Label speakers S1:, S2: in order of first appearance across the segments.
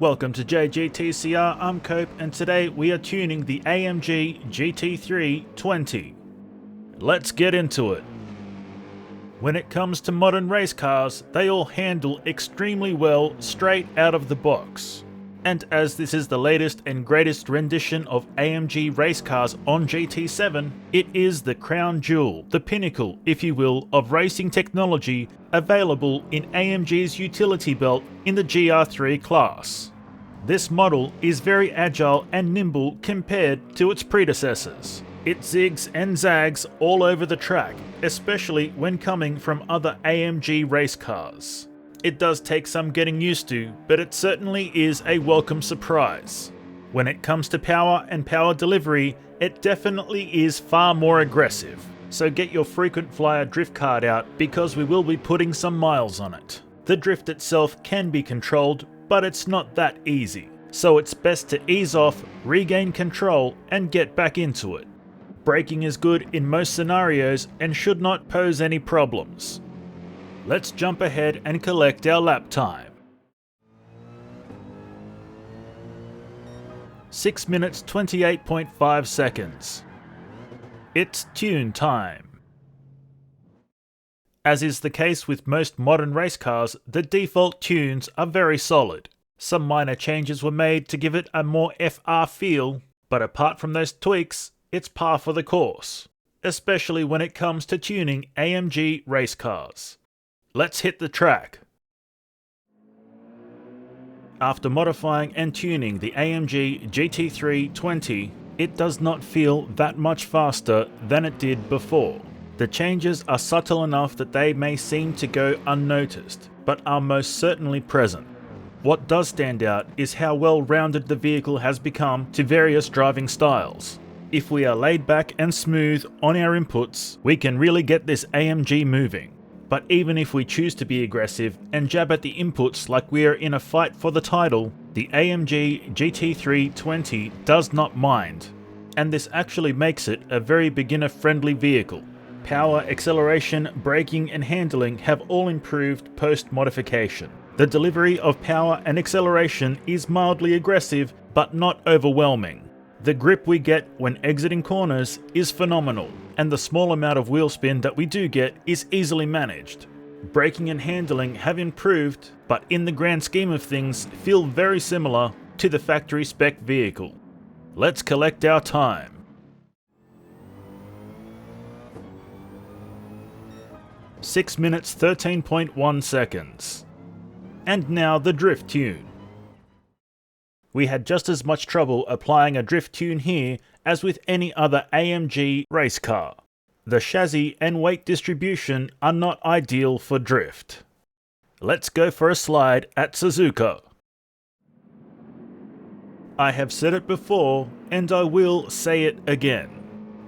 S1: Welcome to JGTCR, I'm Cope, and today we are tuning the AMG GT3 20. Let's get into it. When it comes to modern race cars, they all handle extremely well straight out of the box. And as this is the latest and greatest rendition of AMG race cars on GT7, it is the crown jewel, the pinnacle, if you will, of racing technology available in AMG's utility belt in the GR3 class. This model is very agile and nimble compared to its predecessors. It zigs and zags all over the track, especially when coming from other AMG race cars. It does take some getting used to, but it certainly is a welcome surprise. When it comes to power and power delivery, it definitely is far more aggressive. So get your frequent flyer drift card out because we will be putting some miles on it. The drift itself can be controlled, but it's not that easy. So it's best to ease off, regain control, and get back into it. Braking is good in most scenarios and should not pose any problems. Let's jump ahead and collect our lap time. 6 minutes 28.5 seconds. It's tune time. As is the case with most modern race cars, the default tunes are very solid. Some minor changes were made to give it a more FR feel, but apart from those tweaks, it's par for the course, especially when it comes to tuning AMG race cars. Let's hit the track. After modifying and tuning the AMG GT3 20, it does not feel that much faster than it did before. The changes are subtle enough that they may seem to go unnoticed, but are most certainly present. What does stand out is how well rounded the vehicle has become to various driving styles. If we are laid back and smooth on our inputs, we can really get this AMG moving. But even if we choose to be aggressive and jab at the inputs like we are in a fight for the title, the AMG GT3 20 does not mind. And this actually makes it a very beginner-friendly vehicle. Power, acceleration, braking and handling have all improved post-modification. The delivery of power and acceleration is mildly aggressive but not overwhelming. The grip we get when exiting corners is phenomenal, and the small amount of wheel spin that we do get is easily managed. Braking and handling have improved, but in the grand scheme of things feel very similar to the factory spec vehicle. Let's collect our time. Six minutes 13.1 seconds. And now the drift tune. We had just as much trouble applying a drift tune here as with any other AMG race car. The chassis and weight distribution are not ideal for drift. Let's go for a slide at Suzuka. I have said it before and I will say it again.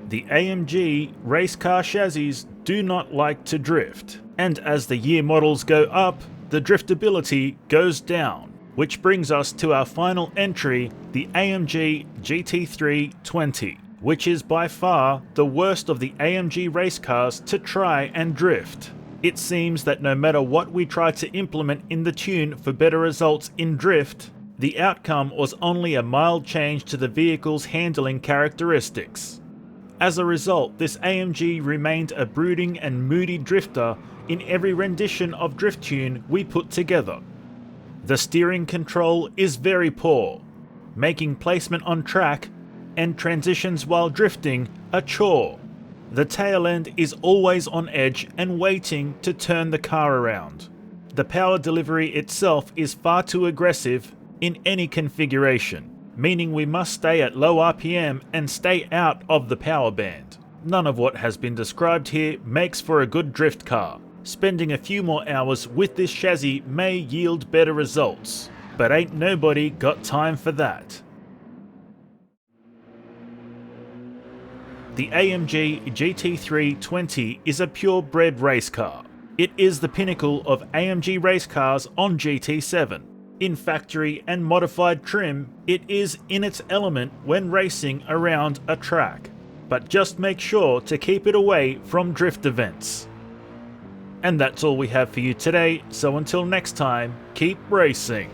S1: The AMG race car chassis do not like to drift, and as the year models go up, the driftability goes down. Which brings us to our final entry, the AMG GT3 20, which is by far the worst of the AMG race cars to try and drift. It seems that no matter what we try to implement in the tune for better results in drift, the outcome was only a mild change to the vehicle's handling characteristics. As a result, this AMG remained a brooding and moody drifter in every rendition of drift tune we put together. The steering control is very poor, making placement on track and transitions while drifting a chore. The tail end is always on edge and waiting to turn the car around. The power delivery itself is far too aggressive in any configuration, meaning we must stay at low RPM and stay out of the power band. None of what has been described here makes for a good drift car. Spending a few more hours with this chassis may yield better results, but ain't nobody got time for that. The AMG GT3 20 is a purebred race car. It is the pinnacle of AMG race cars on GT7. In factory and modified trim, it is in its element when racing around a track. But just make sure to keep it away from drift events. And that's all we have for you today, so until next time, keep racing.